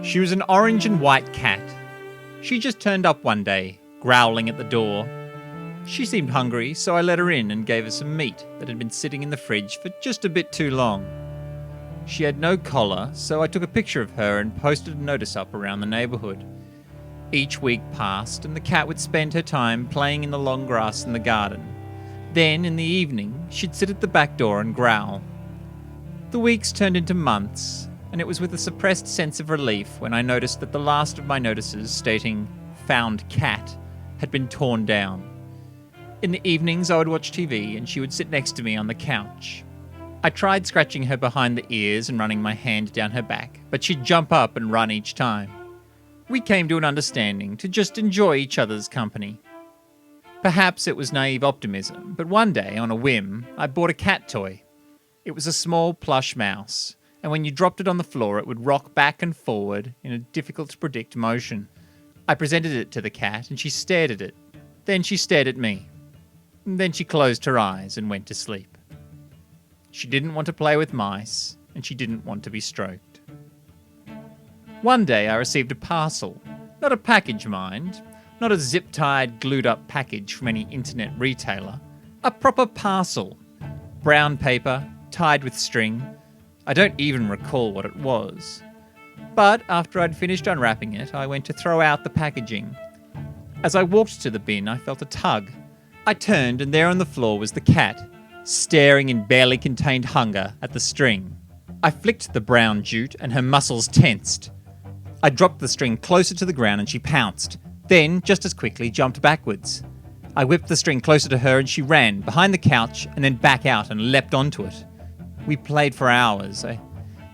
She was an orange and white cat. She just turned up one day, growling at the door. She seemed hungry, so I let her in and gave her some meat that had been sitting in the fridge for just a bit too long. She had no collar, so I took a picture of her and posted a notice up around the neighbourhood. Each week passed and the cat would spend her time playing in the long grass in the garden. Then, in the evening, she'd sit at the back door and growl. The weeks turned into months, and it was with a suppressed sense of relief when I noticed that the last of my notices stating "found cat" had been torn down. In the evenings I would watch TV and she would sit next to me on the couch. I tried scratching her behind the ears and running my hand down her back, but she'd jump up and run each time. We came to an understanding to just enjoy each other's company. Perhaps it was naive optimism, but one day, on a whim, I bought a cat toy. It was a small plush mouse, and when you dropped it on the floor it would rock back and forward in a difficult-to-predict motion. I presented it to the cat and she stared at it. Then she stared at me. Then she closed her eyes and went to sleep. She didn't want to play with mice, and she didn't want to be stroked. One day I received a parcel. Not a package, mind. Not a zip-tied, glued-up package from any internet retailer. A proper parcel. Brown paper, tied with string. I don't even recall what it was. But after I'd finished unwrapping it, I went to throw out the packaging. As I walked to the bin, I felt a tug. I turned, and there on the floor was the cat, staring in barely contained hunger at the string. I flicked the brown jute, and her muscles tensed. I dropped the string closer to the ground, and she pounced. Then, just as quickly, jumped backwards. I whipped the string closer to her, and she ran, behind the couch, and then back out and leapt onto it. We played for hours. I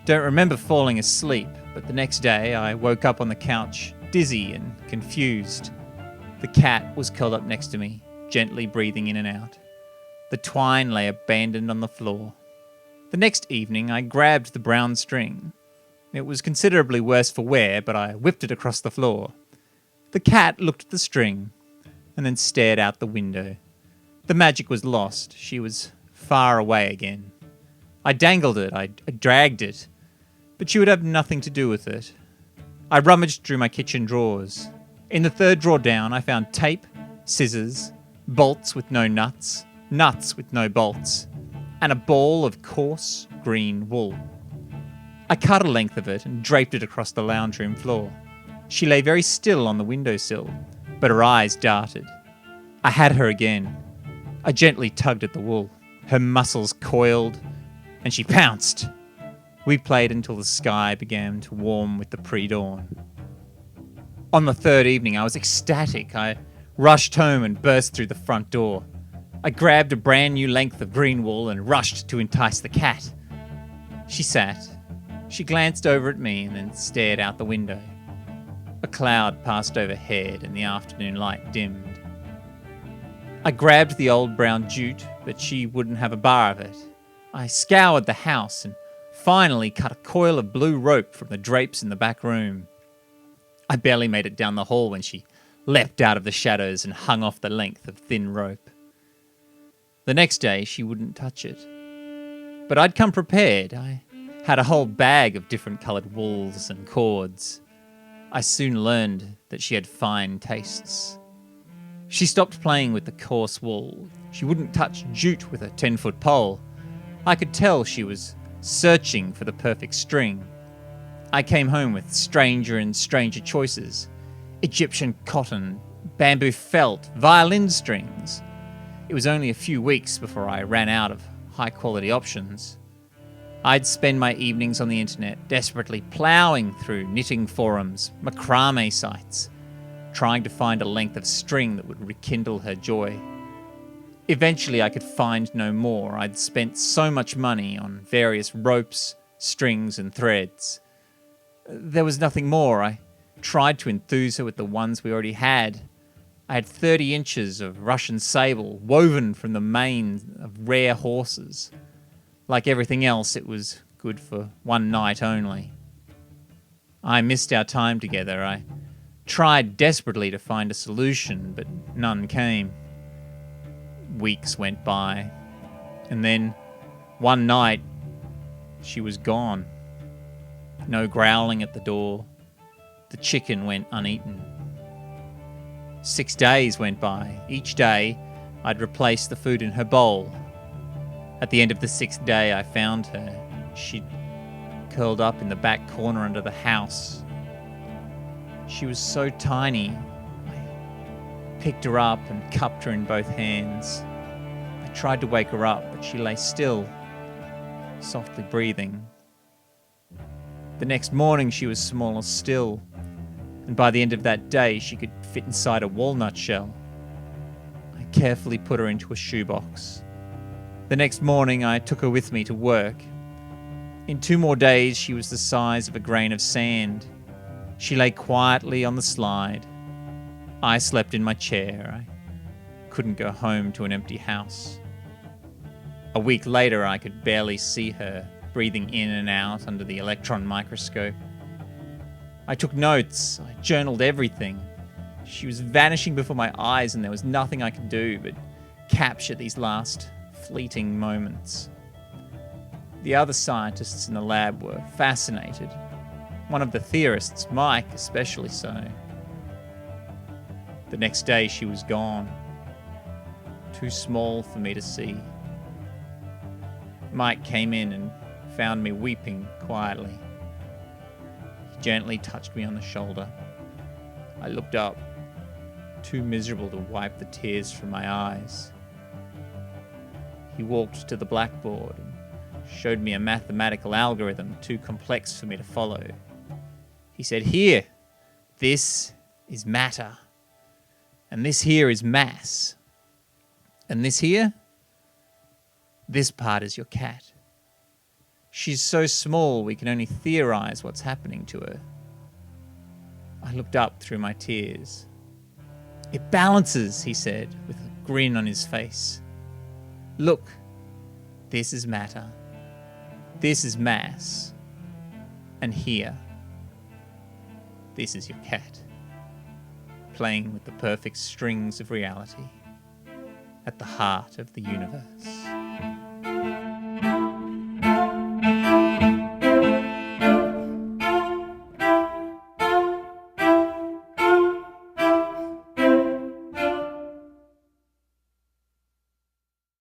don't remember falling asleep, but the next day I woke up on the couch, dizzy and confused. The cat was curled up next to me, gently breathing in and out. The twine lay abandoned on the floor. The next evening I grabbed the brown string. It was considerably worse for wear, but I whipped it across the floor. The cat looked at the string, and then stared out the window. The magic was lost. She was far away again. I dangled it, I dragged it, but she would have nothing to do with it. I rummaged through my kitchen drawers. In the third drawer down I found tape, scissors, bolts with no nuts, nuts with no bolts, and a ball of coarse green wool. I cut a length of it and draped it across the lounge room floor. She lay very still on the windowsill, but her eyes darted. I had her again. I gently tugged at the wool. Her muscles coiled, and she pounced. We played until the sky began to warm with the pre-dawn. On the third evening, I was ecstatic. I rushed home and burst through the front door. I grabbed a brand new length of green wool and rushed to entice the cat. She sat. She glanced over at me and then stared out the window. A cloud passed overhead and the afternoon light dimmed. I grabbed the old brown jute, but she wouldn't have a bar of it. I scoured the house and finally cut a coil of blue rope from the drapes in the back room. I barely made it down the hall when she leapt out of the shadows and hung off the length of thin rope. The next day she wouldn't touch it. But I'd come prepared. I had a whole bag of different coloured wools and cords. I soon learned that she had fine tastes. She stopped playing with the coarse wool. She wouldn't touch jute with a 10-foot pole. I could tell she was searching for the perfect string. I came home with stranger and stranger choices. Egyptian cotton, bamboo felt, violin strings. It was only a few weeks before I ran out of high-quality options. I'd spend my evenings on the internet, desperately ploughing through knitting forums, macrame sites, trying to find a length of string that would rekindle her joy. Eventually I could find no more. I'd spent so much money on various ropes, strings, and threads. There was nothing more. I tried to enthuse her with the ones we already had. I had 30 inches of Russian sable woven from the manes of rare horses. Like everything else, it was good for one night only. I missed our time together. I tried desperately to find a solution, but none came. Weeks went by, and then, one night, she was gone. No growling at the door, The chicken went uneaten. 6 days went by. Each day, I'd replace the food in her bowl. At the end of the 6th day, I found her. She'd curled up in the back corner under the house. She was so tiny. I picked her up and cupped her in both hands. I tried to wake her up, but she lay still, softly breathing. The next morning, she was smaller still, and by the end of that day, she could fit inside a walnut shell. I carefully put her into a shoebox. The next morning, I took her with me to work. In 2 more days, she was the size of a grain of sand. She lay quietly on the slide. I slept in my chair. I couldn't go home to an empty house. A week later, I could barely see her, breathing in and out under the electron microscope. I took notes. I journaled everything. She was vanishing before my eyes, and there was nothing I could do but capture these last fleeting moments. The other scientists in the lab were fascinated. One of the theorists, Mike, especially so. The next day she was gone. Too small for me to see. Mike came in and found me weeping quietly. He gently touched me on the shoulder. I looked up, too miserable to wipe the tears from my eyes. He walked to the blackboard and showed me a mathematical algorithm too complex for me to follow. He said, "Here, this is matter. And this here is mass. And this here, this part is your cat. She's so small we can only theorize what's happening to her." I looked up through my tears. "It balances," he said, with a grin on his face. "Look, this is matter. This is mass. And here, this is your cat, playing with the perfect strings of reality at the heart of the universe."